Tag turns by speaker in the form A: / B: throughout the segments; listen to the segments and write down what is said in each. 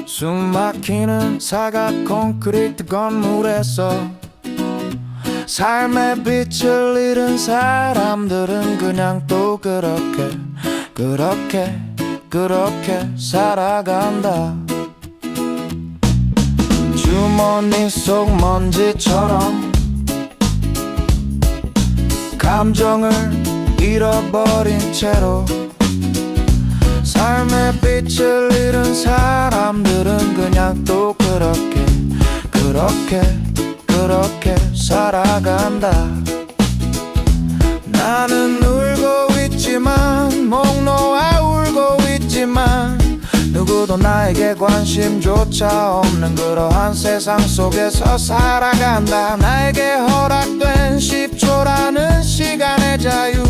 A: 숨막히는 사각 콘크리트 건물에서 삶의 빛을 잃은 사람들은 그냥 또 그렇게 살아간다. 주머니 속 먼지처럼 감정을 잃어버린 채로 삶의 빛을 잃은 사람들은 그냥 또 그렇게 살아간다. 나는 울고 있지만 목 놓아 울고 있지만 누구도 나에게 관심조차 없는 그러한 세상 속에서 살아간다. 나에게 허락된 10초라는 시간의 자유,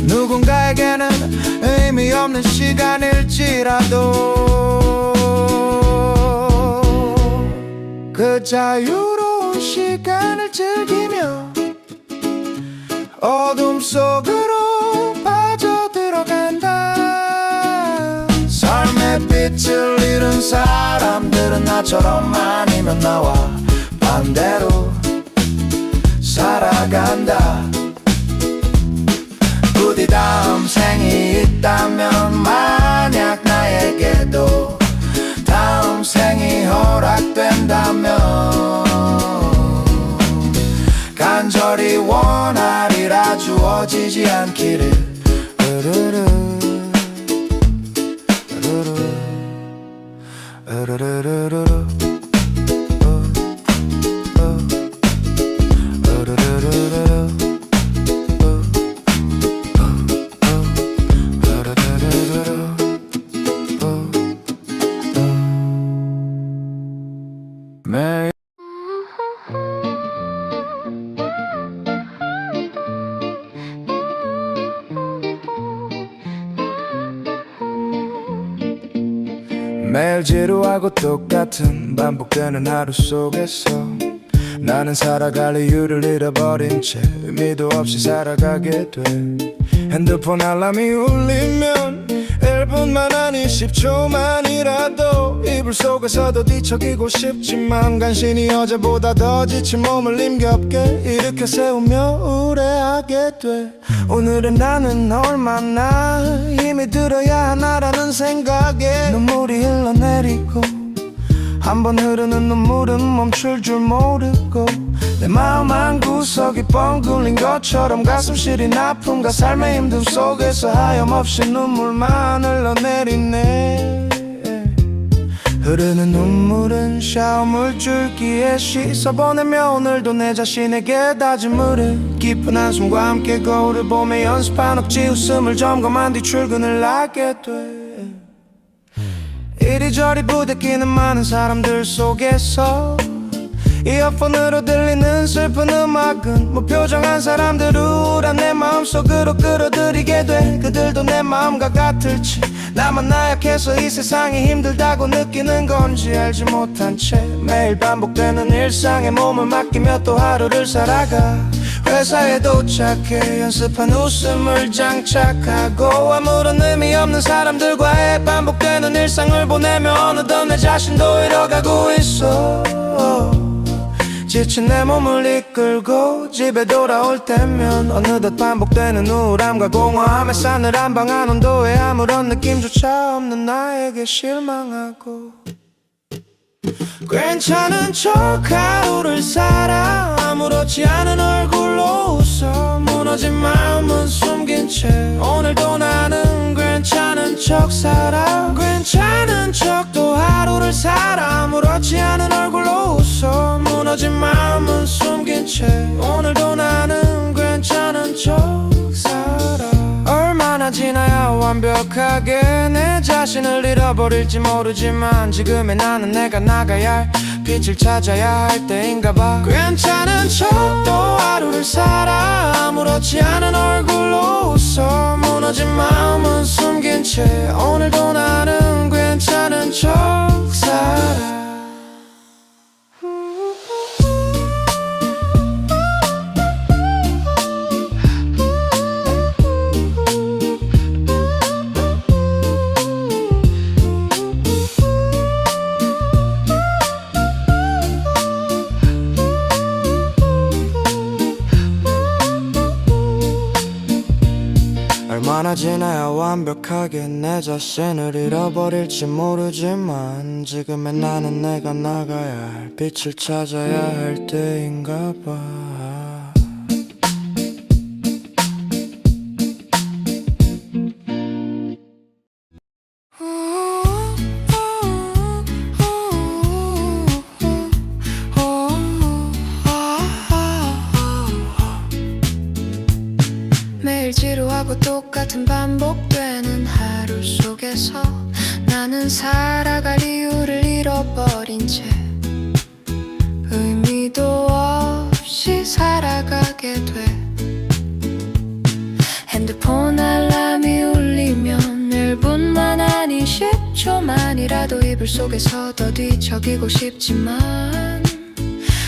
A: 누군가에게는 의미 없는 시간일지라도 그 자유로운 시간을 즐기며 어둠 속으로 빠져들어간다. 삶의 빛을 잃은 사람들은 나처럼 아니면 나와 반대로 살아간다. 부디 다음 생이 있다면 만약 나에게도 다음 생이 허락된다면 간절히 원하리라 주어지지 않기를. 매일 매일 지루하고 똑같은 반복되는 하루 속에서 나는 살아갈 이유를 잃어버린 채 의미도 없이 살아가게 돼. 핸드폰 알람이 울리면 1분만 아니 10초만이라도 이불 속에서도 뒤척이고 싶지만 간신히 어제보다 더 지친 몸을 힘겹게 일으켜 세우며 우울해하게 돼. 오늘은 나는 얼마나 힘이 들어야 하나라는 생각에 눈물이 흘러내리고 한번 흐르는 눈물은 멈출 줄 모르고 내 마음 한구석이 뻥 뚫린 것처럼 가슴 시린 아픔과 삶의 힘듦 속에서 하염없이 눈물만 흘러내리네. 흐르는 눈물은 샤워 물줄기에 씻어보내며 오늘도 내 자신에게 다짐을 깊은 한숨과 함께 거울을 보며 연습한 억지 웃음을 점검한 뒤 출근을 하게 돼. 이리저리 부대끼는 많은 사람들 속에서 이어폰으로 들리는 슬픈 음악은 무표정한 사람들 우울한 내 마음속으로 끌어들이게 돼. 그들도 내 마음과 같을지 나만 나약해서 이 세상이 힘들다고 느끼는 건지 알지 못한 채 매일 반복되는 일상에 몸을 맡기며 또 하루를 살아가. 회사에 도착해 연습한 웃음을 장착하고 아무런 의미 없는 사람들과의 반복되는 일상을 보내며 어느덧 내 자신도 잃어가고 있어. 지친 내 몸을 이끌고 집에 돌아올 때면 어느덧 반복되는 우울함과 공허함에 싸늘한 방 안 온도에 아무런 느낌조차 없는 나에게 실망하고 괜찮은 척 하루를 살아 아무렇지 않은 얼굴로 웃어 무너진 마음은 숨긴 채 오늘도 나는 괜찮은 척 살아. 괜찮은 척 또 하루를 살아 아무렇지 않은 얼굴로 웃어 무너진 마음은 숨긴 채 오늘도 나는 괜찮은 척 살아. 얼마나 지나야 완벽하게 내 자신을 잃어버릴지 모르지만 지금의 나는 내가 나가야 할 빛을 찾아야 할 때인가 봐. 괜찮은 척 또 하루를 살아 아무렇지 않은 얼굴로 웃어 무너진 마음은 숨긴 채 오늘도 나는 괜찮은 척 살아. 얼마나 지나야 완벽하게 내 자신을 잃어버릴지 모르지만 지금의 나는 내가 나가야 할 빛을 찾아야 할 때인가 봐.
B: 매일 지루하고 똑같은 반복되는 하루 속에서 나는 살아갈 이유를 잃어버린 채 의미도 없이 살아가게 돼. 핸드폰 알람이 울리면 1분만 아니 10초만이라도 이불 속에서 더 뒤척이고 싶지만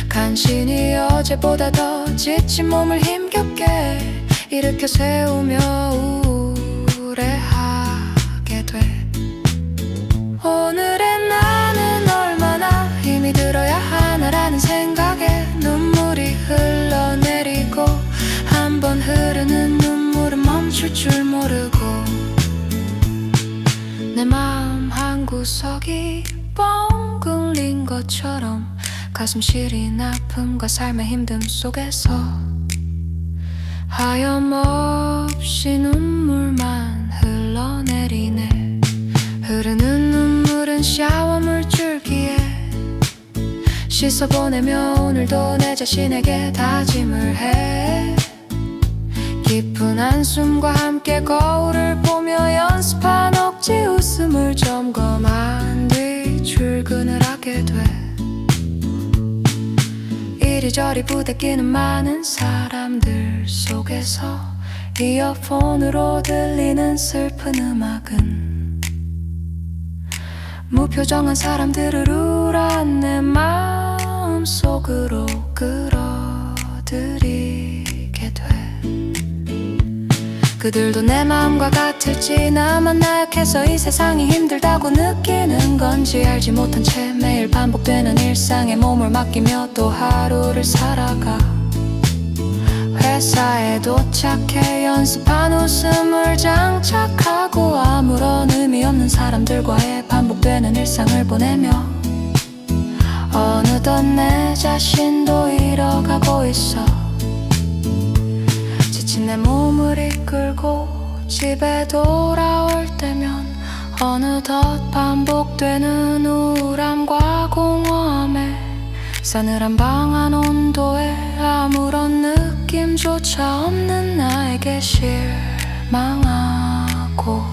B: 간신히 어제보다 더 지친 몸을 힘겹게 일으켜 세우며 우울해하게 돼. 오늘의 나는 얼마나 힘이 들어야 하나라는 생각에 눈물이 흘러내리고 한 번 흐르는 눈물은 멈출 줄 모르고 내 마음 한구석이 뻥 뚫린 것처럼 가슴 시린 아픔과 삶의 힘듦 속에서 하염없이 눈물만 흘러내리네. 흐르는 눈물은 샤워물 줄기에 씻어보내며 오늘도 내 자신에게 다짐을 해. 깊은 한숨과 함께 거울을 보며 연습한 억지 웃음을 점검한 뒤 출근을 하게 돼. 이리저리 부대끼는 많은 사람들 속에서 이어폰으로 들리는 슬픈 음악은 무표정한 사람들을 우울한 내 마음 속으로 끌어들이게 돼. 그들도 내 마음과 같을지 나만 나약해서 이 세상이 힘들다고 느끼는 건지 알지 못한 채 매일 반복되는 일상에 몸을 맡기며 또 하루를 살아가. 회사에 도착해 연습한 웃음을 장착하고 아무런 의미 없는 사람들과의 반복되는 일상을 보내며 어느덧 내 자신도 잃어가고 있어. 지친 내 몸을 이끌고 집에 돌아올 때면 어느덧 반복되는 우울함과 공허함에 싸늘한 방 안 온도에 아무런 느낌조차 없는 나에게 실망하고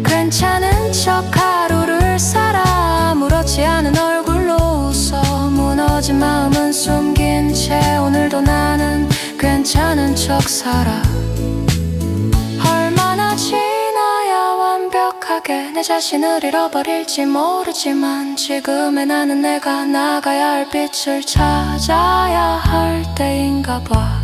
B: 괜찮은 척 하루를 살아 아무렇지 않은 얼굴로 웃어 무너진 마음은 숨긴 채 오늘도 나는 괜찮은 척 살아. 얼마나 지나야 완벽하게 내 자신을 잃어버릴지 모르지만 지금의 나는 내가 나가야 할 빛을 찾아야 할 때인가 봐.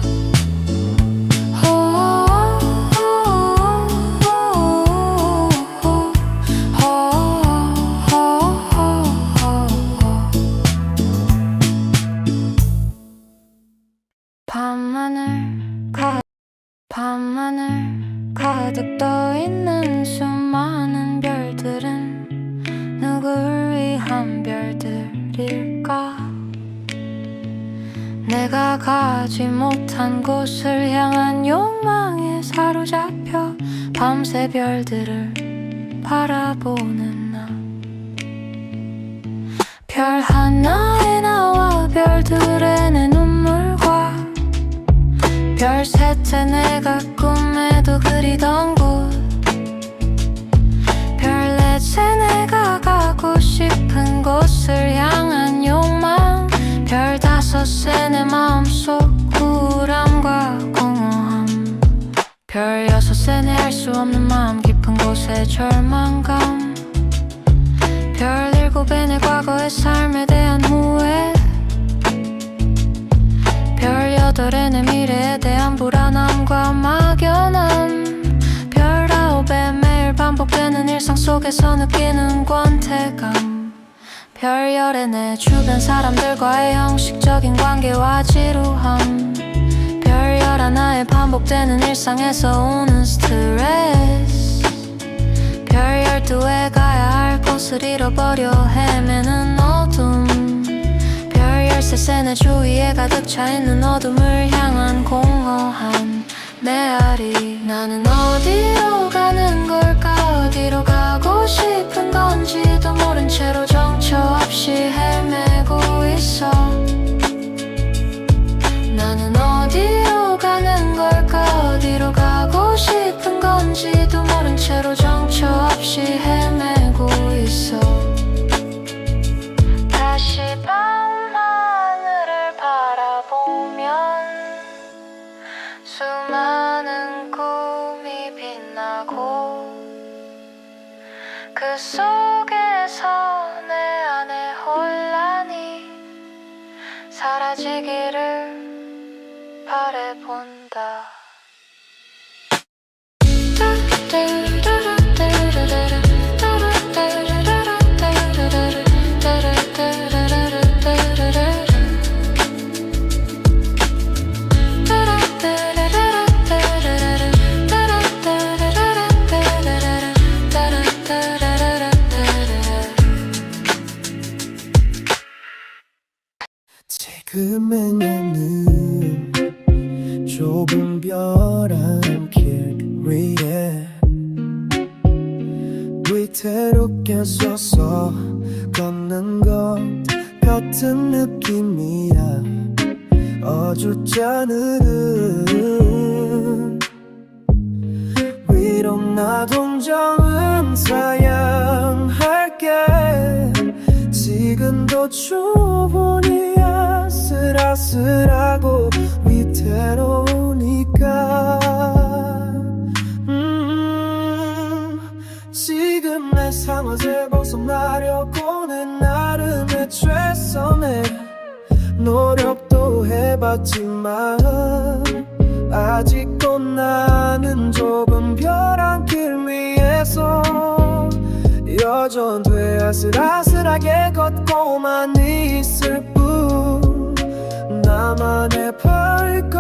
B: 밤하늘 가득 떠있는 수많은 별들은 누굴 위한 별들일까? 내가 가지 못한 곳을 향한 욕망에 사로잡혀 밤새 별들을 바라보는 나. 별 하나에 나와 별들의 내 눈물과 별 셋에 내가 꿈에도 그리던 곳 별 넷에 내가 가고 싶은 곳을 향한 욕망 별 다섯에 내 마음속 우울함과 공허함 별 여섯에 내 알 수 없는 마음 깊은 곳의 절망감 별 일곱에 내 과거의 삶에 대한 후회 별 여덟에 내 미래에 대한 불안함과 막연함 별 아홉에 매일 반복되는 일상 속에서 느끼는 권태감 별 열에 내 주변 사람들과의 형식적인 관계와 지루함 별 하나의 반복되는 일상에서 오는 스트레스 별 12에 가야 할 곳을 잃어버려 헤매는 어둠 별 13세 내 주위에 가득 차있는 어둠을 향한 공허한 메아리 나는 어디로 가는 걸까 어디로 가고 싶은 건지도 모른 채로 정처 없이 헤매고 있어 나는 어디로 가는 걸까 어디로 가고 싶은 건지도 모른 채로 정처 없이 헤매고 있어 다시 밤하늘을 바라보면 수많은 꿈이 빛나고 그 속에서 내 안의 혼란이 사라지기를 바라본다
A: 지금의 나는 좁은 벼랑 길 위에 위태롭게 서서 걷는 것 같은 느낌이야 어줍지 않은 위로 나 동정은 사양할게 지금도 충분히 아슬아슬하고 위태로우니까 지금 내 상황을 벗어나려고는 나름의 최선의 노력도 해봤지만 아직도 나는 좁은 벼랑 길 위에서 여전히 아슬아슬하게 걷고만 있을 뿐 나만의 발걸음으로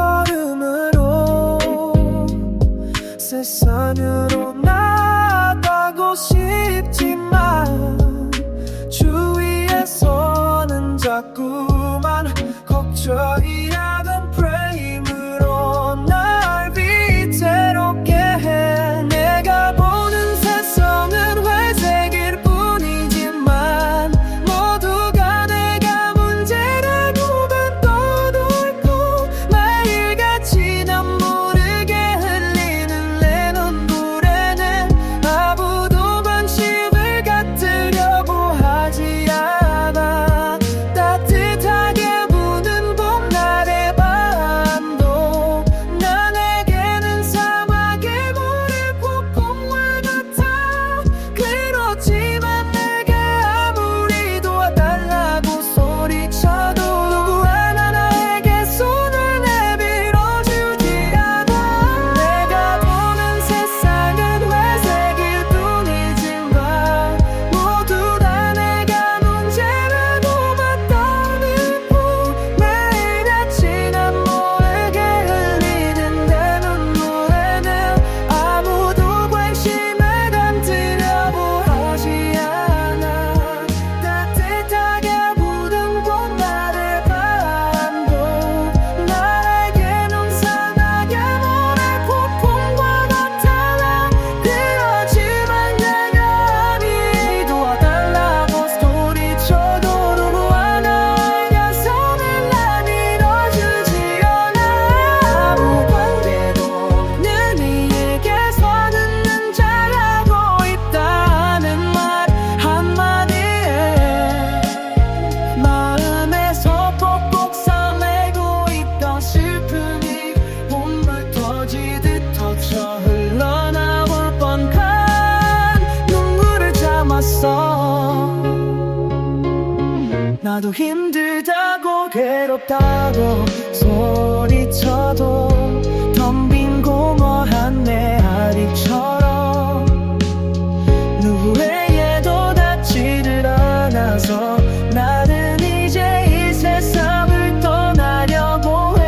A: 세상으로 나가고 싶지만 주위에서는 자꾸만 걱정이 작은 프레임으로 날 위태롭게 해 내가 보는 세상은 회색일 뿐이지만 모두가 내가 문제라고만 떠돌고 매일같이 난 모르게 흘리는 내 눈물에는 아무도 관심을 갖으려고 하지 않아 따뜻하게 부는 봄날의 밤도 나에게는 사막의 모래폭풍과 같아 그렇지만 내가 아무리 도와달라고 소리쳐도 누구 하나 나에게 손을 내밀어주지 않아 내가 보는 세상은 회색일 뿐이지만 모두 다 내가 문제라고만 떠는 뿐 매일같이 난 모르게 흘리는 내 눈물에는 아무도 관심을 갖으려고 하지 않아 따뜻하게 부는 봄날의 밤도 나에게는 사막의 모래폭풍과 같아 그렇지만 내가 아무리 도와달라고 소리쳐도 누구 하나에게 손을 내밀어주지 않아 아무 관계도 없는 이에게서는 난 잘하고 있다는 말 한마디에 마음에서 꼭꼭 싸매고 있던 슬픔이 봄물 터지듯 터져 흘러나올 뻔한 눈물을 참았어 나도 힘들다고 괴롭다고 소리쳐도 텅 빈 공허한 메아리처럼 누구에게도 닿지를 않아서 나는 이제 이 세상을 떠나려고 해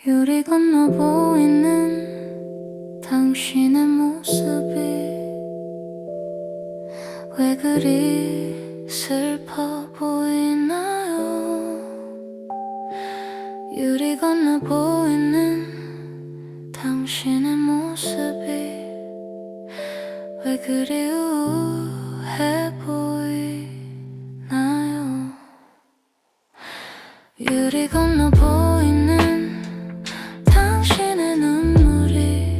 B: 유리 건너 보이는 당신의 모습이 왜 그리 슬퍼 보이나요? 유리 건너 보이는 당신의 모습이 왜 그리 우울해 보이나요? 유리 건너 보이는 당신의 눈물이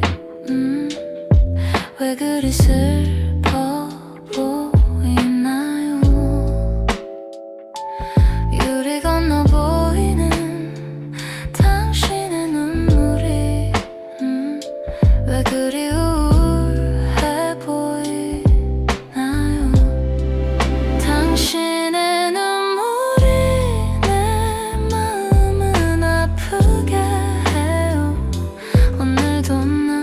B: 왜 그리 슬퍼 보이나요? 유리 건너 보이는 당신의 눈물이 왜 그리 우울해 보이나요? 당신의 눈물이 내 마음은 아프게 해요. 오늘도 난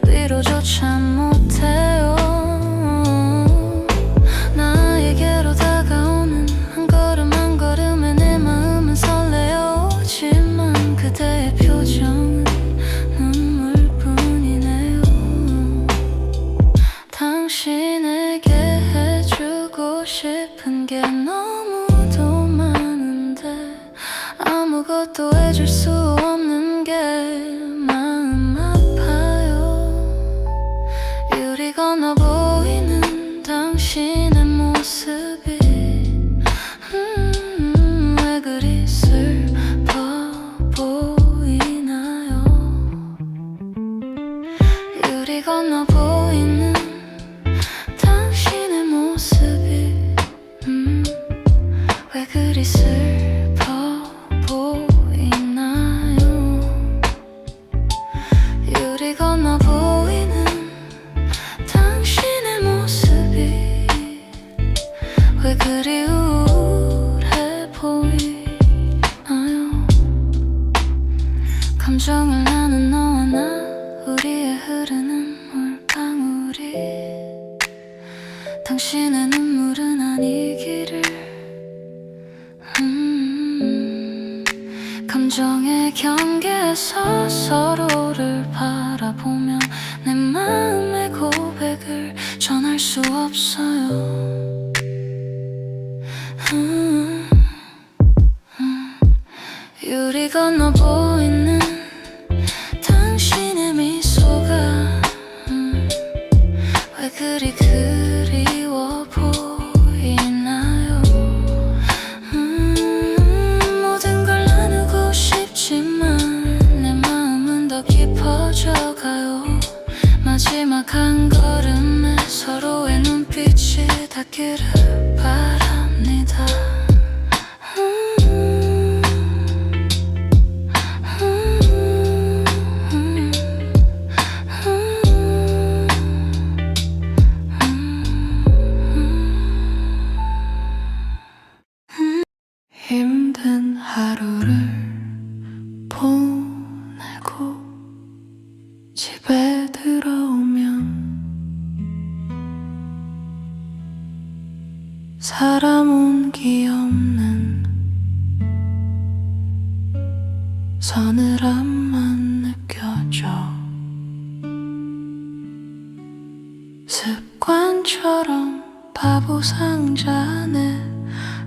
B: 위로조차 못해요. 나에게로 다가오는 한 걸음 한 걸음에 내 마음은 설레어 오지만 그대의 표정은 눈물뿐이네요. 당신에게 해주고 싶은 게 너무도 많은데 아무것도 해줄 수 없는 게 마음 아파요. 유리 건너 보이는 당신의 모습이 왜 그리 슬퍼 보이나요? 유리 건너 보이는 당신의 모습이 왜 그리 슬퍼 보이나요? 유리 건너 보이는 당신의 모습이 왜 그리 우울해 보이나요? 감정을 나눈 너와 나 우리의 흐르는 물방울이 당신의 눈물은 아니기를. 감정의 경계에서 서로를 바라보며 내 마음의 고백을 전할 수 없어요. 유리 건너 보이는 당신의 미소가 왜 그리 그리워 보이나요? 모든 걸 나누고 싶지만 내 마음은 더 깊어져가요. 마지막 한 걸음에 서로의 눈빛이 닿기를 바랍니다. 힘든 하루를 보내고 집에 들어오면 사람 온기 없는 서늘함만 느껴져. 습관처럼 바보 상자 안에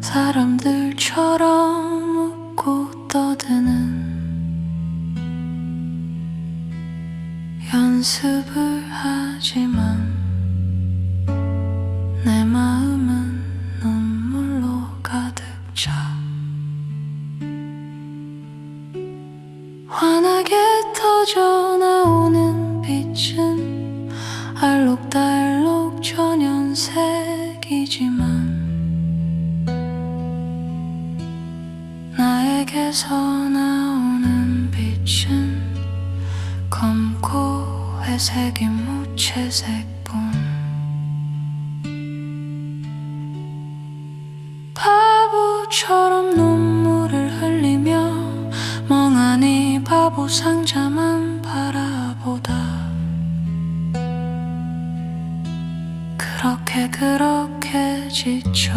B: 사람들처럼 웃고 떠드는 연습을 하지만 내 마음은 눈물로 가득 차. 환하게 터져 나오는 빛은 알록달록 전연색이지만 나에게서 나오는 빛은 검고 회색인 무채색뿐. 바보처럼 눈물을 흘리며 멍하니 바보 상자만 바라보다 그렇게 지쳐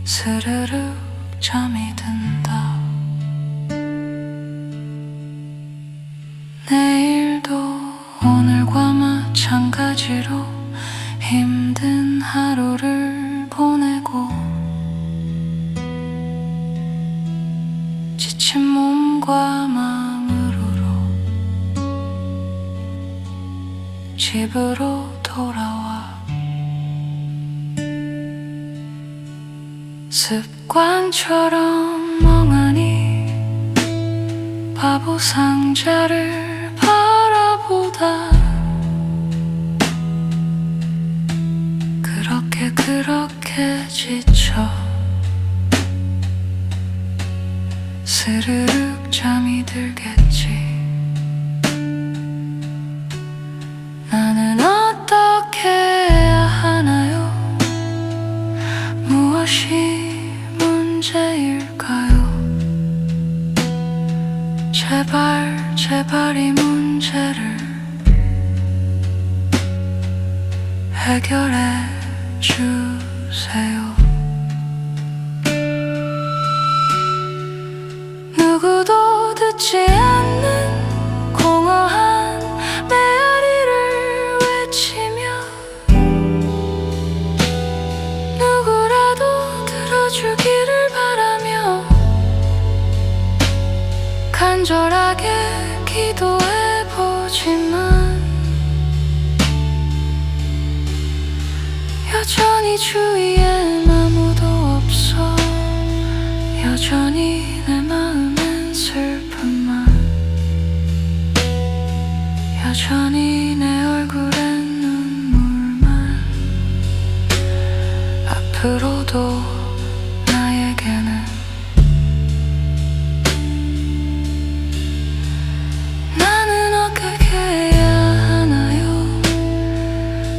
B: 스르륵 잠이 든다. 내일도 오늘과 마찬가지로 힘든 하루를 보내고 지친 몸과 마음으로 집으로 돌아와 습관처럼 멍하니 바보 상자를 바라보다 그렇게 지쳐 스르륵 잠이 들겠지. 나는 어떻게 해야 하나요? 무엇이 문제일까요? 제발 이 문제를 해결해 주세요. 누구도 듣지 않는 공허한 메아리를 외치며 누구라도 들어주기를 바라며 간절하게 기도해보지만 여전히 주위엔 아무도 없어. 여전히 내 마음엔 슬픔만, 여전히 내 얼굴엔 눈물만. 앞으로도 나에게는 나는 어떻게 해야 하나요?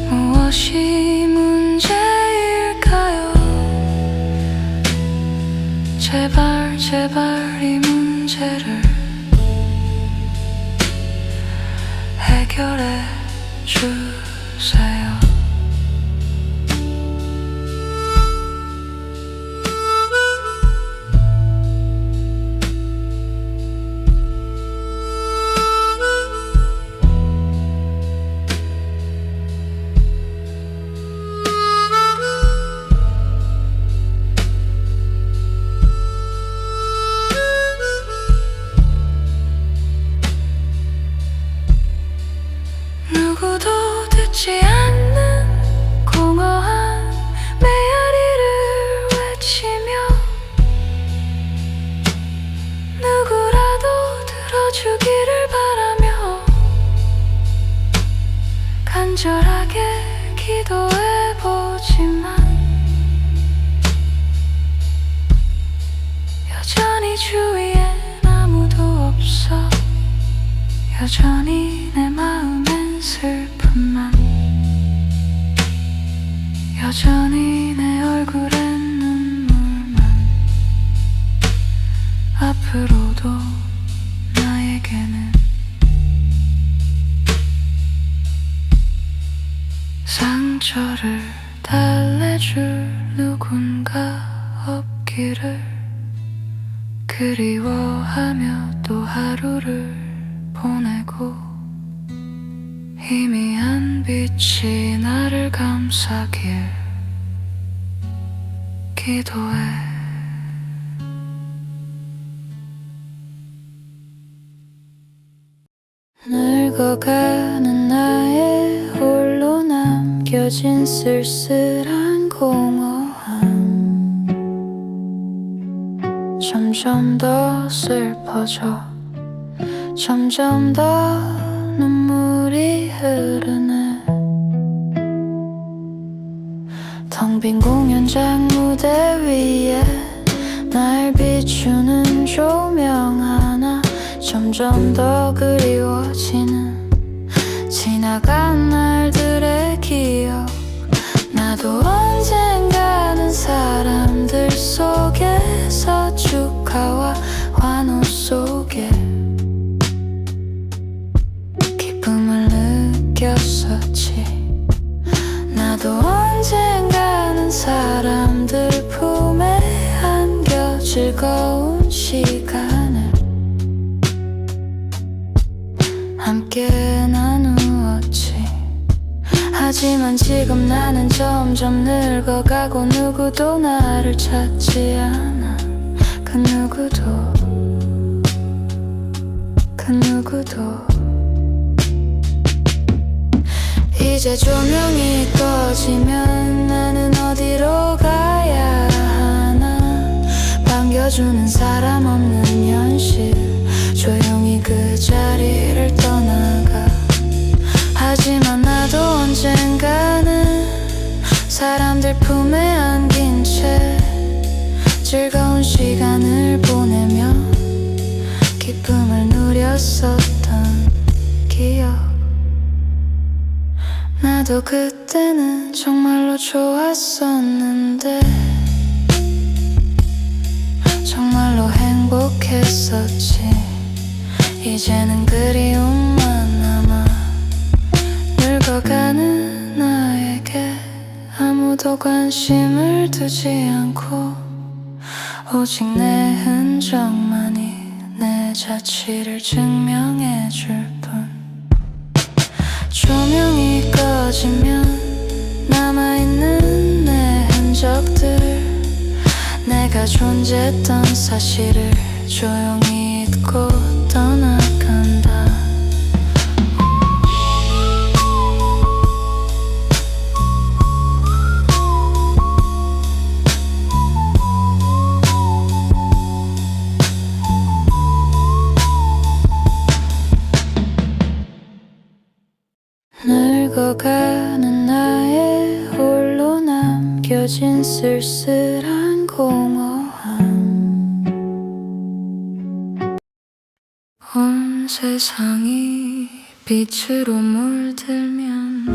B: 무엇이 문제일까요? 제발 이 문제를 해결해 주세요. 누구도 듣지 않는 공허한 메아리를 외치며 누구라도 들어주기를 바라며 간절하게 기도해보지만 여전히 주위엔 아무도 없어. 여전히 내 마음엔 슬픔만, 여전히 내 얼굴엔 눈물만. 앞으로도 나에게는 상처를 달래줄 누군가 없기를 그리워하며 또 하루를 보내고 희미한 빛이 나를 감싸길 기도해. 늙어가는 나의 홀로 남겨진 쓸쓸한 공허함 점점 더 슬퍼져. 점점 더 눈물이 흐르네. 텅 빈 공연장 무대 위에 날 비추는 조명 하나 점점 더 그리워지는 지나간 날들의 기억. 나도 언젠가는 사람들 속에서 축하와 환호 속에 기쁨을 느꼈었지. 나도 언젠가는 사람들 품에 안겨질 즐거운 시간을 함께 나누었지. 하지만 지금 나는 점점 늙어가고 누구도 나를 찾지 않아. 그 누구도 이제 조명이 꺼지면 나는 어디로 가야 하나. 반겨주는 사람 없는 현실, 조용히 그 자리를 떠나가. 하지만 나도 언젠가는 사람들 품에 안긴 채 즐거운 시간을 보내며 기쁨을 누렸었던 기억. 나도 그때는 정말로 좋았었는데 정말로 행복했었지. 이제는 그리움만 남아. 늙어가는 나에게 아무도 관심을 두지 않고 오직 내 흔적만이 내 자취를 증명해줄 뿐. 조명이 꺼지면 남아있는 내 흔적들, 내가 존재했던 사실을 조용히 잊고 떠나간다. 늙어가는 나의 홀로 남겨진 쓸쓸한 공허함. 온 세상이 빛으로 물들면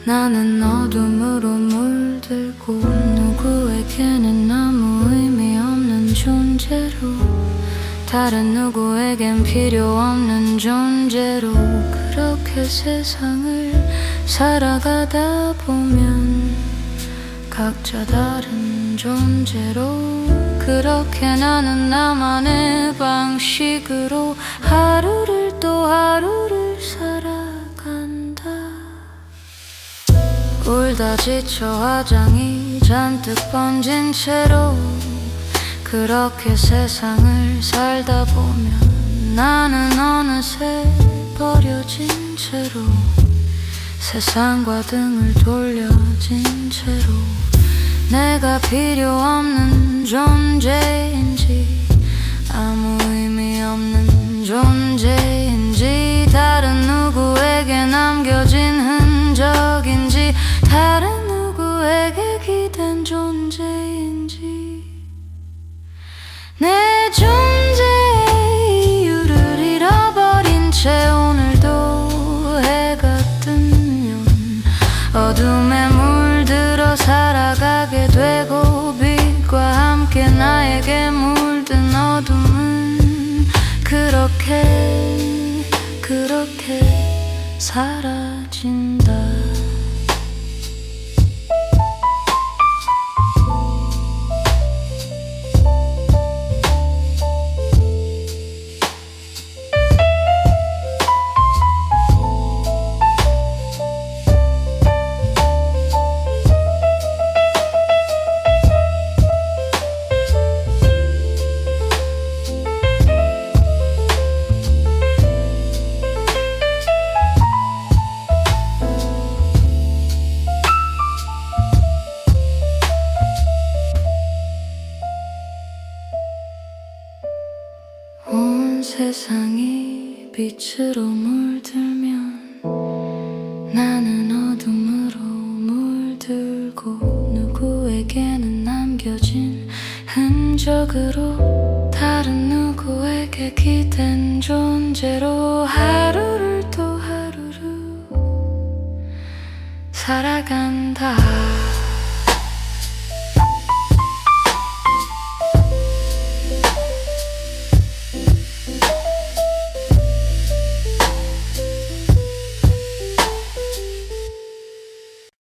B: 나는 어둠으로 물들고 누구에게는 아무 의미 없는 존재로, 다른 누구에겐 필요 없는 존재로 그렇게 세상을 살아가다 보면 각자 다른 존재로 그렇게 나는 나만의 방식으로 하루를 또 하루를 살아간다. 울다 지쳐 화장이 잔뜩 번진 채로 그렇게 세상을 살다 보면 나는 어느새 버려진 채로 세상과 등을 돌려진 채로 내가 필요 없는 존재인지 아무 의미 없는 존재인지 다른 누구에게 남겨진 흔적인지 다른 누구에게 기댄 존재인지 내 존재의 이유를 잃어버린 채 오늘도 해가 뜨면 어둠에 물들어 살아가게 되고 빛과 함께 나에게 물든 어둠은 그렇게 사라진다. 온 세상이 빛으로 물들면 나는 어둠으로 물들고 누구에게는 남겨진 흔적으로 다른 누구에게 기댄 존재로 하루를 또 하루를 살아간다.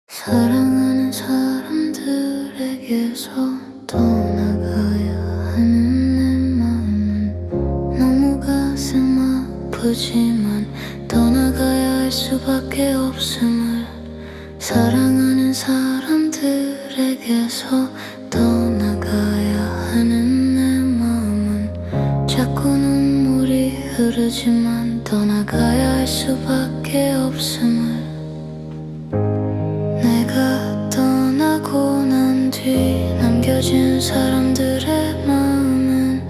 B: 사랑하는 사람들에게서 떠나가야 수밖에 없음을 사랑하는 사람들에게서 떠나가야 하는 내 마음은 자꾸 눈물이 흐르지만 떠나가야 할 수밖에 없음을 내가 떠나고 난 뒤 남겨진 사람들의 마음은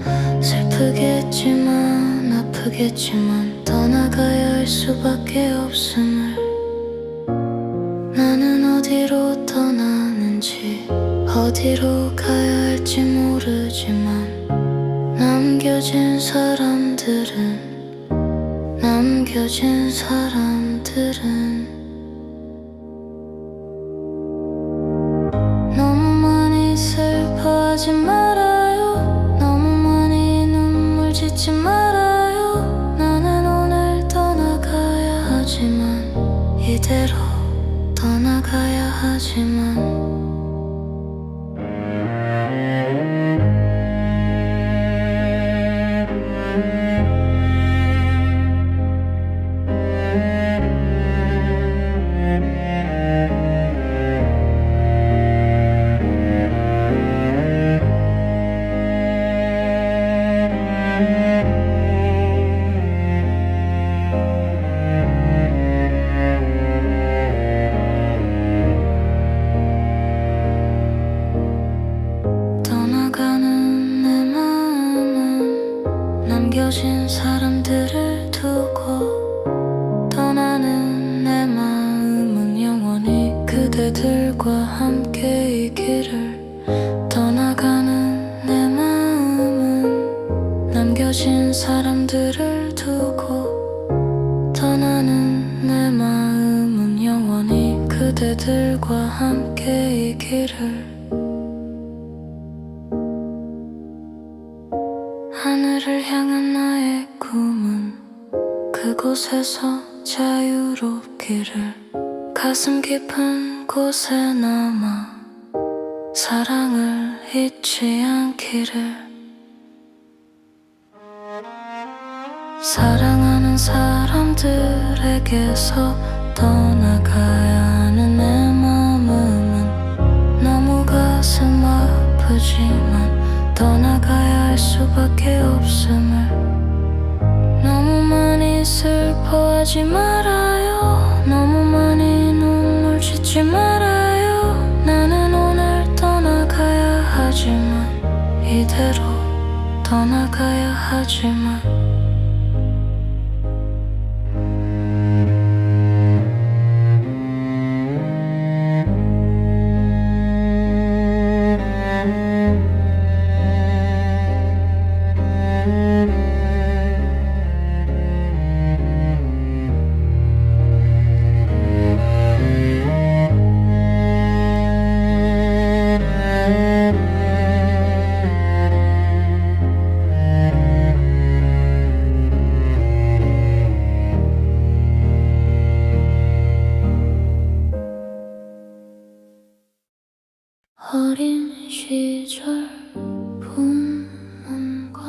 B: 슬프겠지만 아프겠지만 떠나가야 할 수밖에 없음을 나는 어디로 떠나는지 어디로 가야 할지 모르지만 남겨진 사람들은 너무 많이 슬퍼하지 말아요. 너무 많이 눈물 짓지 말아요. 나는 오늘 떠나가야 하지만 이대로 떠나가야 하지만 떠나가는 내 마음은 남겨진 사람들을 두고 떠나는 내 마음은 영원히 그대들과 함께 있기를 떠나가는 내 마음은 남겨진 사람들을 두고 떠나는 내 마음은 영원히 그대들과 함께 있기를 하늘을 향한 나의 꿈은 그곳에서 자유롭기를 가슴 깊은 곳에 남아 사랑을 잊지 않기를 사랑하는 사람들에게서 떠나가야 하는 내 마음은 너무 가슴 아프지만 떠나가야 할 수밖에 없음을 너무 많이 슬퍼하지 말아요. 너무 많이 눈물 짓지 말아요. 나는 오늘 떠나가야 하지만 이대로 떠나가야 하지만 어린 시절 부모님과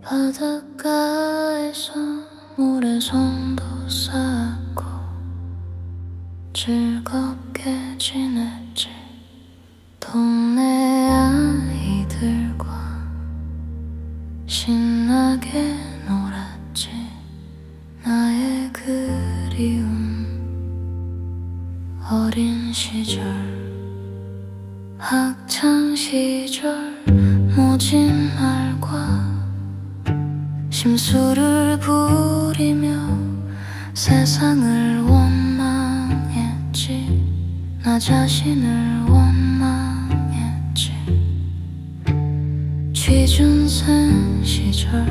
B: 바닷가에서 모래성도 쌓고 즐겁게 지냈지. 동네 아이들과 신나게 놀았지. 나의 그리움 어린 시절 학창 시절 모진 날과 심술을 부리며 세상을 원망했지. 나 자신을 원망했지. 취준생 시절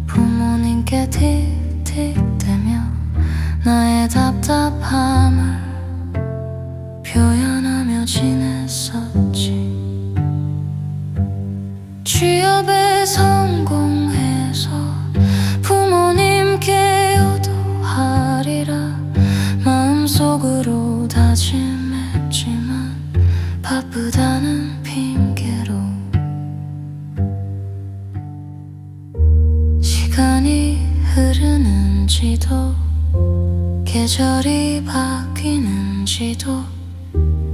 B: 부모님께 틱틱대며 나의 답답함을 표현하며 지냈었지. 취업에 성공해서 부모님께 효도하리라 마음속으로 다짐했지만 바쁘다는 핑계로 시간이 흐르는 있는지도 계절이 바뀌는지도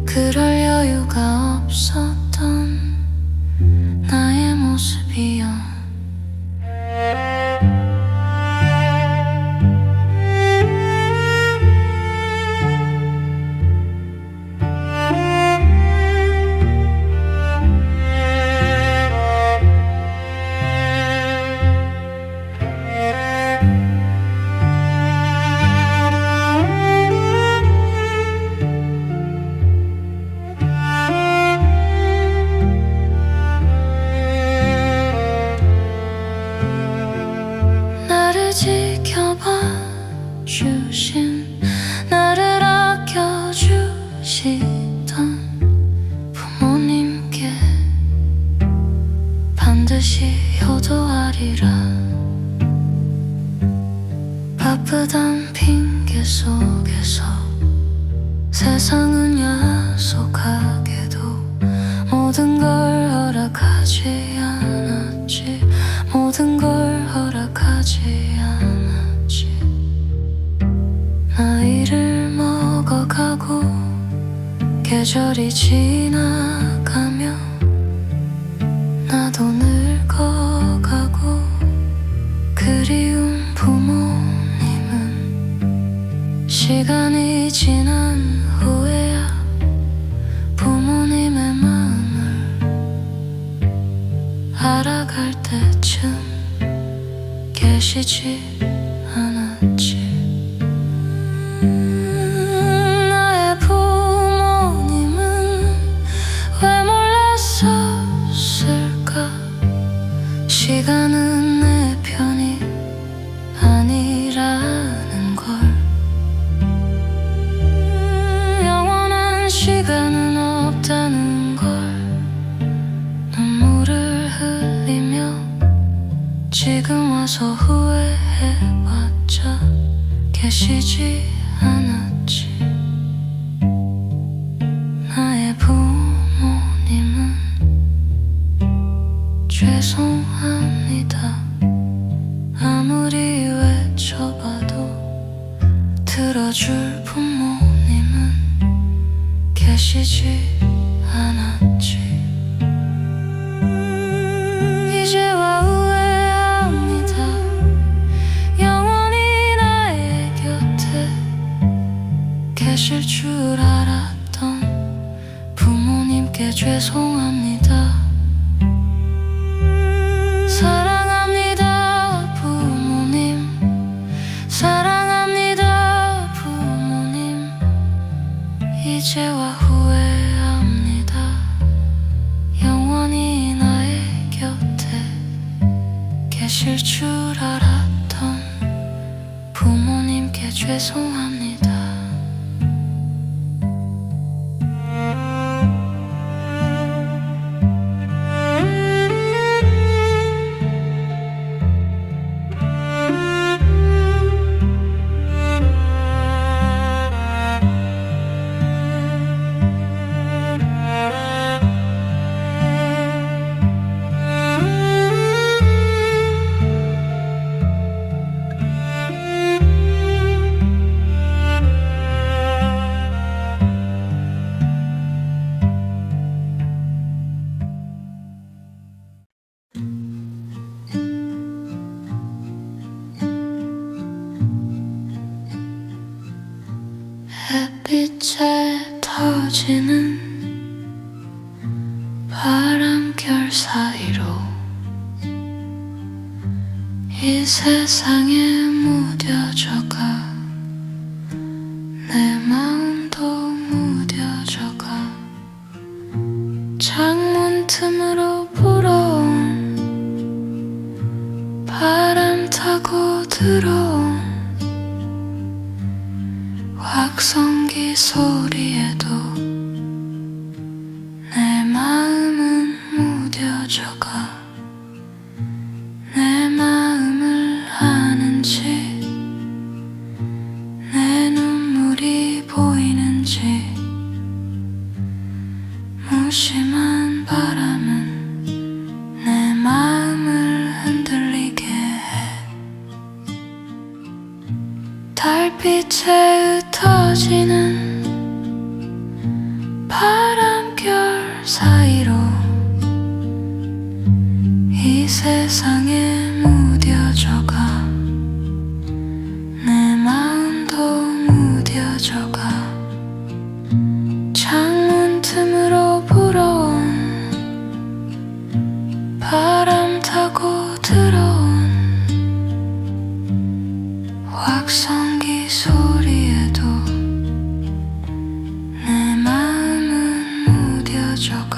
B: 그럴 여유가 없었던 나의 모습이여. 지켜봐 주신 나를 아껴주시던 부모님께 반드시 효도하리라. 바쁘단 핑계 속에서 세상은 야속하게도 모든 걸 허락하지 않았지. 모든 걸 허락하지 않았지. 나이를 먹어가고 계절이 지나가며 나도 늙어가고 그리운 부모님은 시간이 지난 후에야 부모님의 마음을 알아갈 때쯤 계시지 않았지. 나의 부모님은 왜 몰래 썼을까. 시간은 내 편이 아니라는 걸. 영원한 시간은 없다는 걸. 눈물을 흘리며 지금 와서 후회해봤자 계시지 않았지. 나의 부모님은 죄송합니다. 아무리 외쳐봐도 들어줄 부모님은 계시지 않았지. 이제와 후회합니다. 영원히 나의 곁에 계실 줄 알았던 부모님께 죄송합니다. 사랑합니다 부모님. 사랑합니다 부모님. 이제와 후회합니다. 영원히 나의 곁에 계실 줄 알았던 부모님께 죄송합니다. 햇빛에 터지는 바람결 사이로 이 세상에 무뎌져가. 내 마음도 무뎌져가. 창문 틈으로 불어온 바람 타고 들어온 확성기 소리에도 내 마음은 무뎌져가. 내 마음을 아는지 내 눈물이 보이는지 무심한 바람은 내 마음을 흔들리게 해. 나는 바람결 사이로 이 세상에 무뎌져가 내 마음도 무뎌져가 창문 틈으로 불어온 바람 타고 들어온 확성기 소리에도 내 마음은 무뎌져가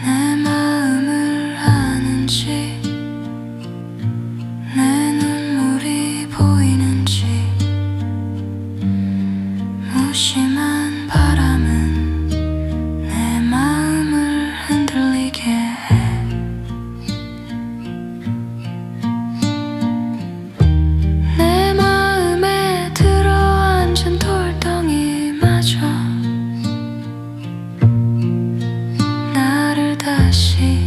B: 내 마음을 아는지 내 눈물이 보이는지 무심한 바람은 내 마음을 흔들리게 해 내 마음에 들어앉은 돌덩이마저 나를 다시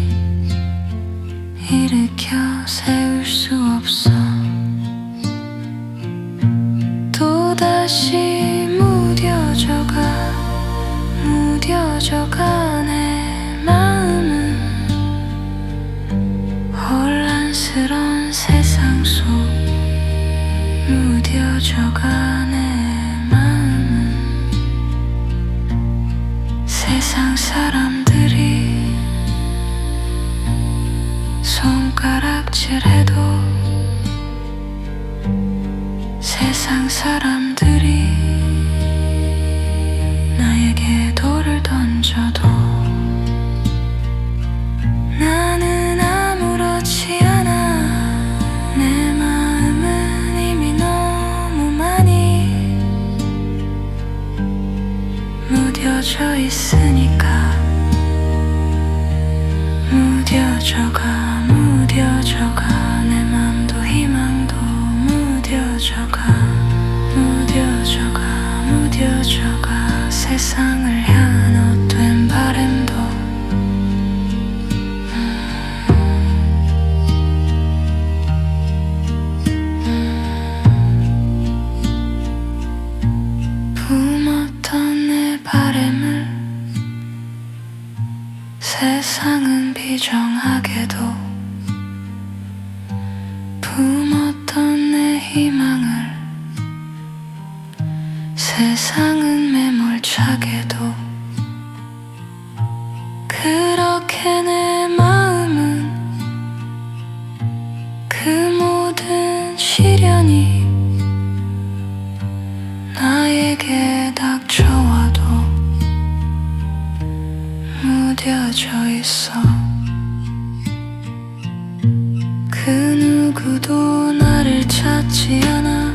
B: 일으켜 세울 수 없어 또다시 무뎌져가 내 마음은 혼란스러운 세상 속 무뎌져가 내 마음은 세상 사람들이 손가락질해도 세상 사람들이 나에게 돌을 던져도 나는 아무렇지 않아 내 마음은 이미 너무 많이 무뎌져 있으니까 무뎌져가 내 맘도 희망도 무뎌져가 세상을 향한 헛된 바람도 품었던 내 바람을 세상은 비정하게도 품었던 내 희망을 세상은 매몰차게도 그렇게 내 마음은 그 모든 시련이 나에게 닥쳐와도 무뎌져 있어 그 누구도 나를 찾지 않아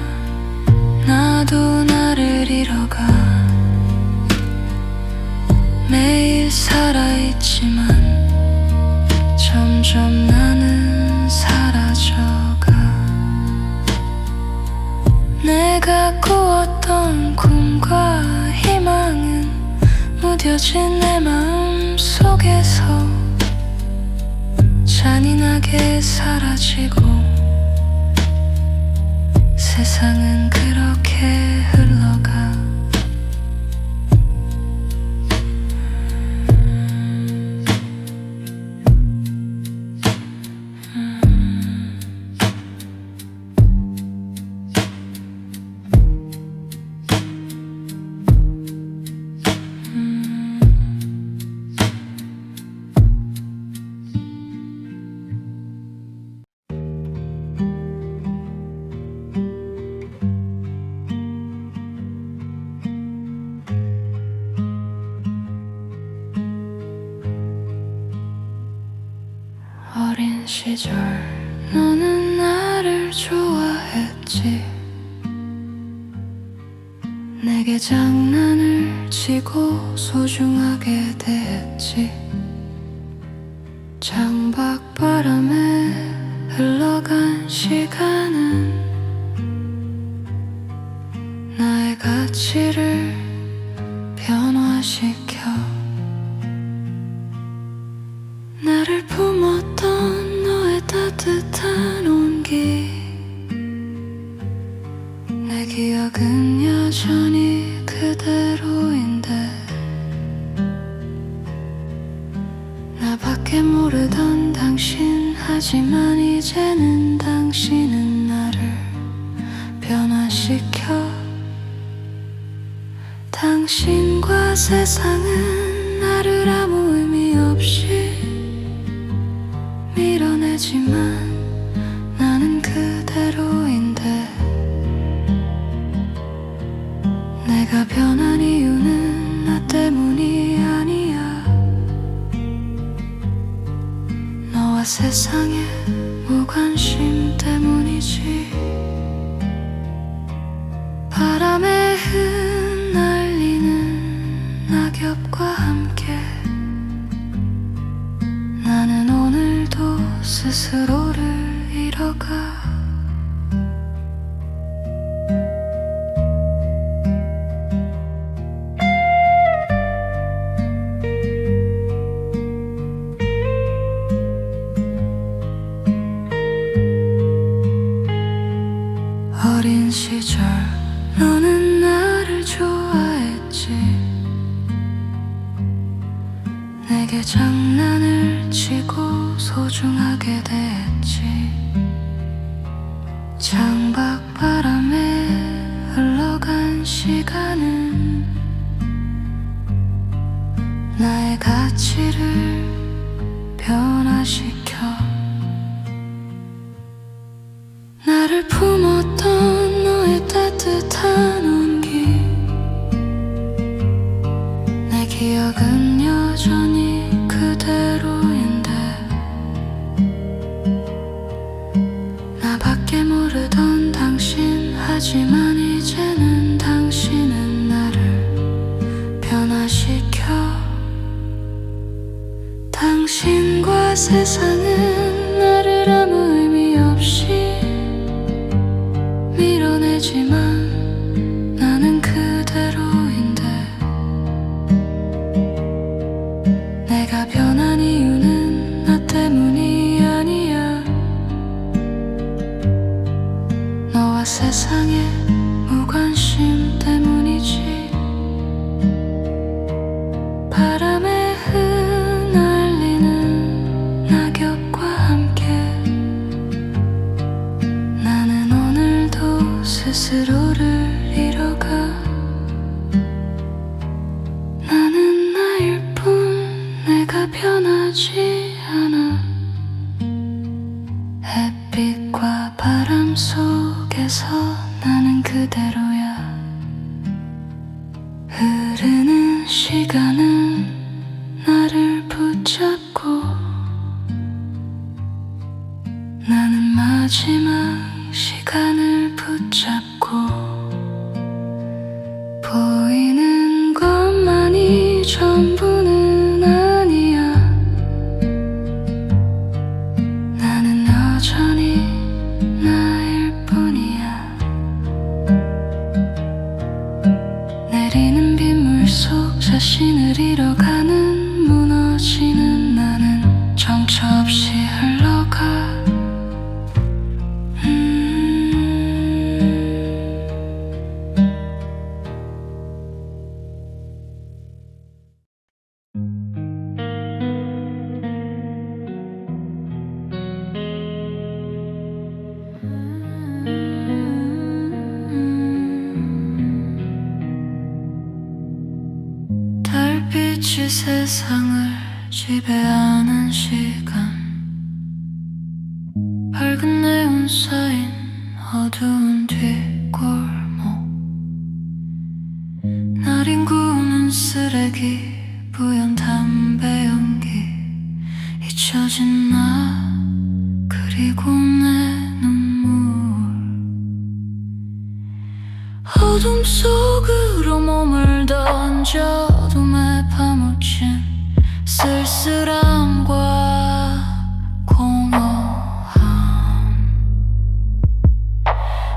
B: 나도 나를 잃어가 매일 살아있지만 점점 나는 사라져가 내가 꾸었던 꿈과 희망은 무뎌진 내 마음 속에서 잔인하게 사라지고 세상은 그렇게 흘러가 어린 시절 너는 나를 좋아했지 내게 장난을 치고 소중하게 대했지 창밖바람에 흘러간 시간은 나의 가치를 변화시켜 나를 품었던 너의 따뜻한 온기 내 기억은 여전히 그대로인데 나밖에 모르던 당신 하지만 이제는 당신은 나를 변화시켜 당신과 세상은 나를 아무 의미 없이 밀어내지만 나는 그대로인데 내가 변한 이유는 나 때문이 아니야 너와 세상의 무관심 때문이지 바람에 흩날리는 낙엽과 함께 나는 오늘도 스스로를 잃어가 어린 시절 너는 나를 좋아했지 내게 장난을 치고 소중하게 대했지 창밖 바람에 흘러간 시간은 나의 가치를 변화시켜 나를 품었던 너의 따뜻한 온기 내 기억은 여전히 그대로인데 나밖에 모르던 당신 하지만 이제는 당신은 나를 변화시켜 당신과 세상은 나를 아무 의미 없이 밀어내지만 나는 그대로인데 내가 변한 이유는 나 때문이 아니야 너와 세상의 무관심 때문이지 바람에 흩날리는 낙엽과 함께 나는 오늘도 스스로를 잃어가 나는 나일 뿐 내가 변하지 않아 햇빛과 바람 속에서 나는 그대로야 흐르는 시간은 나를 붙잡고 나는 마지막 시간을 붙잡고 보이는 것만이 전부는 아니야 나는 여전히 나일 뿐이야 내리는 빗물 속 자신을 잃어가는 무너지는 나는 정처 없이 흘러가 달빛이 세상을 지배하는 시간 밝은 네온 쌓인 어두운 뒷골목 날인 구우는 쓰레기 뿌연 담배 연기 잊혀진 나 그리고 내 눈물 어둠 속으로 몸을 던져도 매 파묻힌 쓸쓸함과 공허함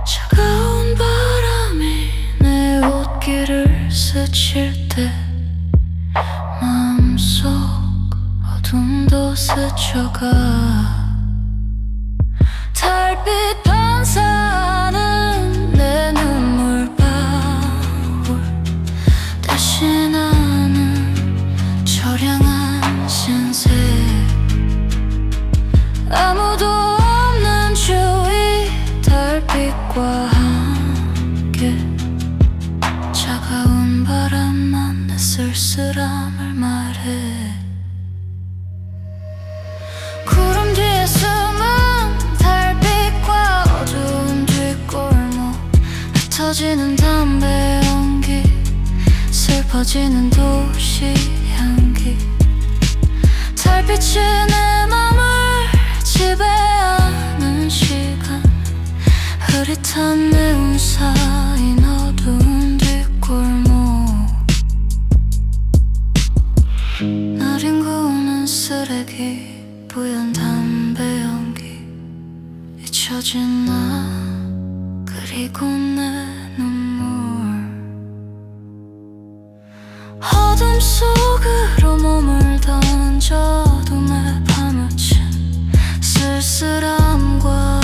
B: 차가운 바람이 내 옷길을 스칠 때 마음속 어둠도 스쳐가 달빛 반사하는 내 눈물방울 차가운 바람만 내 쓸쓸함을 말해. 구름 뒤에 숨은 달빛과 어두운 뒷골목, 흩어지는 담배 연기, 슬퍼지는 도시 향기. 달빛이 내 맘을 지배하는 시간, 흐릿한 내운 쌓인 어두운 뒷골목. 나린 구우는 쓰레기, 뿌연 담배 연기, 잊혀진 나 그리고 내 눈물. 어둠 속으로 몸을 던져도 내 파묻힌 쓸쓸함과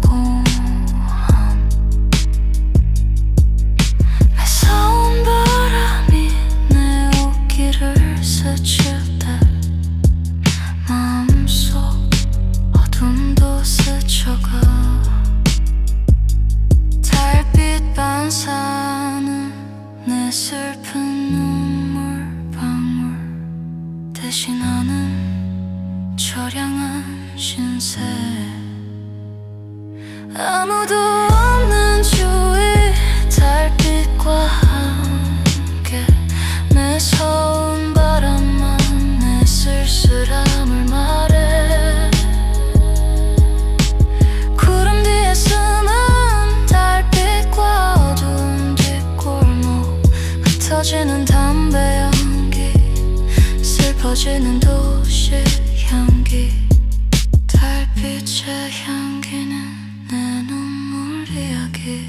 B: 공허함. 매서운 바람이 내 옷길을 스칠 때 마음속 어둠도 스쳐가. 달빛 반사하는 내 슬픈 눈물 방울, 대신하는 처량한 신세. 아무도 없는 주위, 달빛과 함께 매서운 바람만 내 쓸쓸함을 말해. 구름 뒤에 숨은 달빛과 어두운 뒷골목, 흩어지는 담배 연기, 슬퍼지는 도시 향기. 달빛의 향기는 내 눈물 이야기,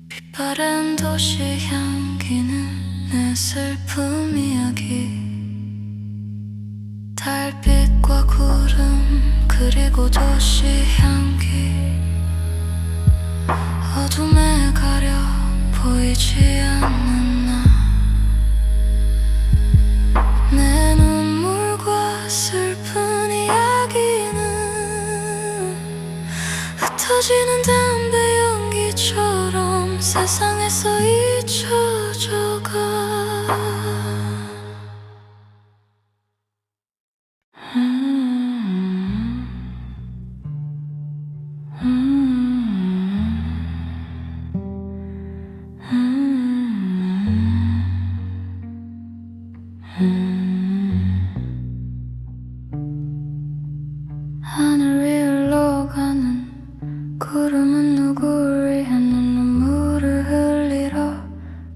B: 빛바랜 도시 향기는 내 슬픔 이야기. 달빛과 구름 그리고 도시 향기, 어둠에 가려 보이지 않는 나. 내 눈물과 슬픈 이야기는 흩어지는 담배 연기처럼 세상에서 잊혀져가. 하늘 위 흘러가는 구름은 누구를 위해 눈물을 흘리러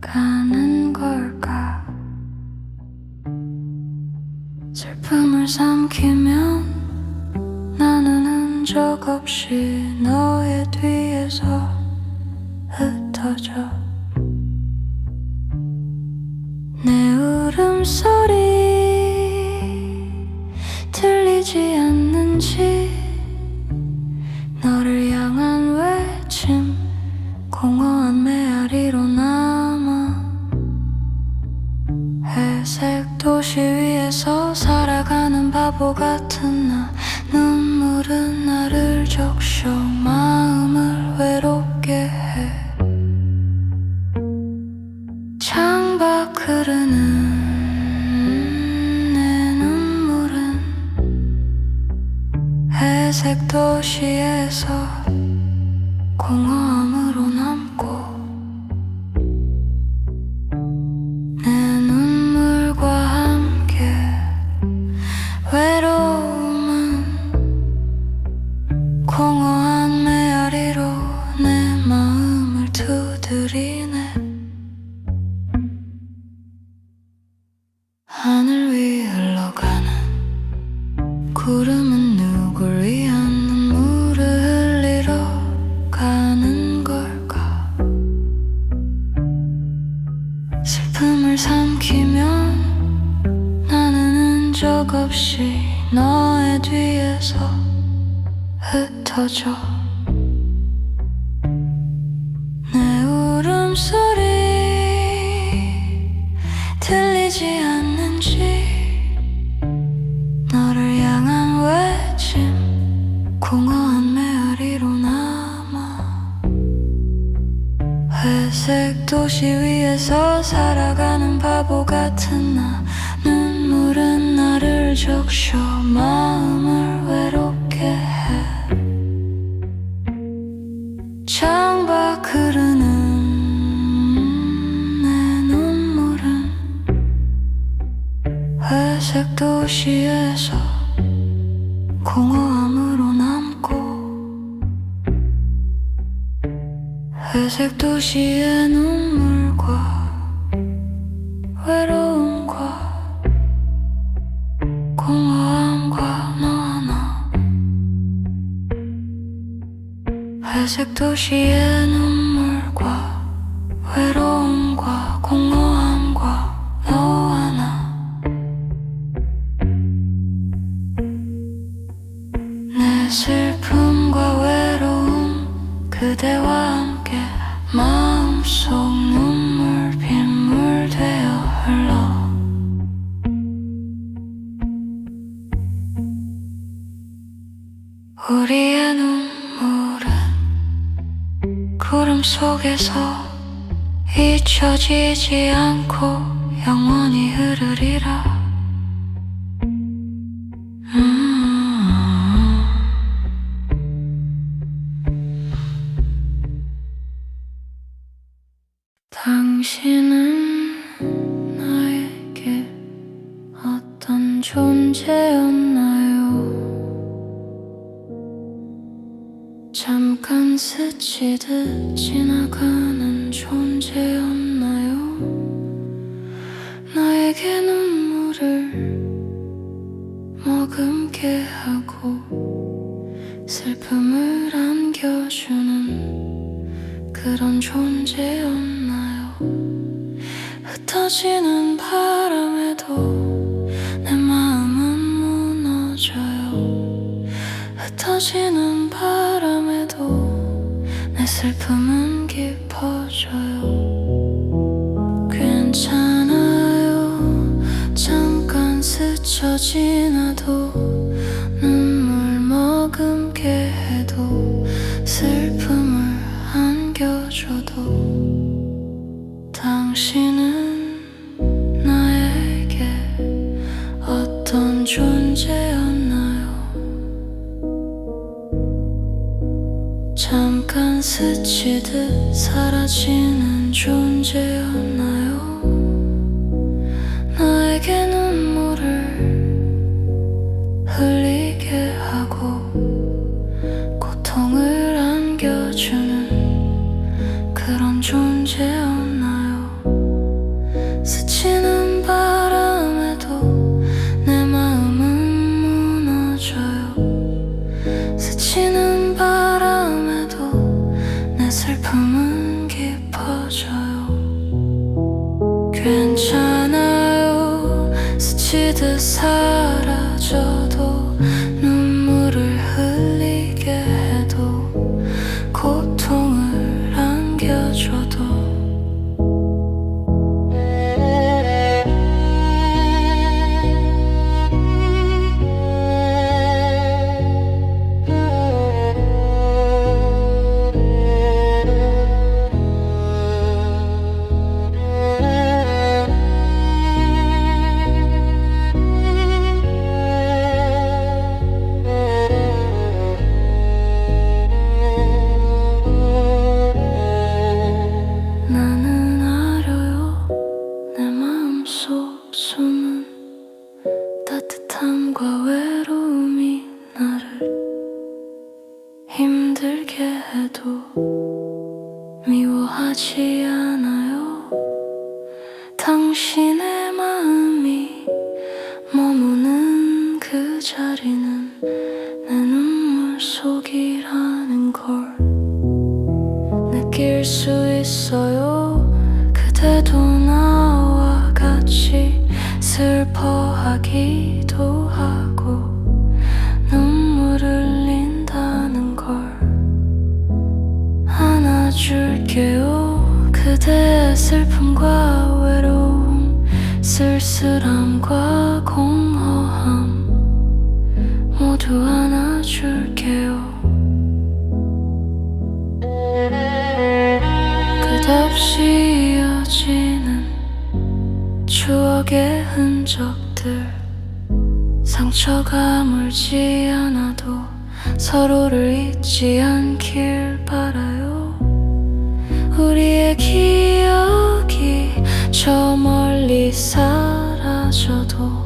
B: 가는 걸까? 슬픔을 삼키면 나는 흔적 없이 너의 뒤에서 흩어져. 내 울음소리 들리지 않는지, 너를 향한 외침 공허한 메아리로 남아. 회색 도시 위에서 살아가는 바보 같은 나, 눈물은 나를 적셔 마음을 외롭게 해. 창밖 흐르는 내 눈물은 회색 도시에서 공허함으로 남고. 내 눈물과 함께 외로움은 공허한 메아리로 내 마음을 두드리네. 하늘 위 흘러가는 구름은 누굴 위한 눈물을 흘리러 가는 걸까? 슬픔을 삼키면 나는 흔적 없이 너의 뒤에서 흩어져. 내 울음소리 들리지 않는지, 너를 향한 외침 공허한 메아리로 남아. 회색 도시 위에서 살아가는 바보 같은 나 눈물은 나를 적셔 마음을 외롭게 해 창밖 흐르는 내 눈물은 회색 도시에서 공허함으로 남고 회색 도시의 눈물과 외로움과 공허함과 너와 나 회색 도시의 눈물과 외로움과 공허함과 너와 나 내 슬픔과 외로움 그대와 함께 마음속 눈물 빗물 되어 흘러 우리의 눈물은 구름 속에서 잊혀지지 않고 영원히 흐르리라 당신은 나에게 어떤 존재였나요? 잠깐 스치듯 지나가는 존재였나요? 나에게 눈물을 머금게 하고 슬픔을 안겨주는 그런 존재였나요? 흩어지는 바람에도 내 마음은 무너져요 흩어지는 바람에도 내 슬픔은 깊어져요 괜찮아요 잠깐 스쳐 지나도 눈물 머금게 해도 슬픔을 안겨줘도 당신은 나에게 어떤 존재였나요? 잠깐 스치듯 사라지는 존재였나요? 나에게 눈물을 흘리게 하고 고통을 안겨주는 그런 존재였나요? 스치는 바람에도 내 마음은 무너져요 스치는 바람에도 내 슬픔은 깊어져요 괜찮아요 스치듯 사라져도 눈물을 흘리게 해도 고통을 안겨줘도 따뜻함과 외로움이 나를 힘들게 해도 미워하지 않아요 당신의 마음이 머무는 그 자리는 내 눈물 속이라는 걸 느낄 수 있어요 그대도 나와 같이 슬퍼하기도 하고 눈물 흘린다는 걸 안아줄게요 그대의 슬픔과 외로움 쓸쓸함과 공허함 모두 안아줄게요 없이 이어지는 추억의 흔적들 상처가 물지 않아도 서로를 잊지 않길 바라요. 우리의 기억이 저 멀리 사라져도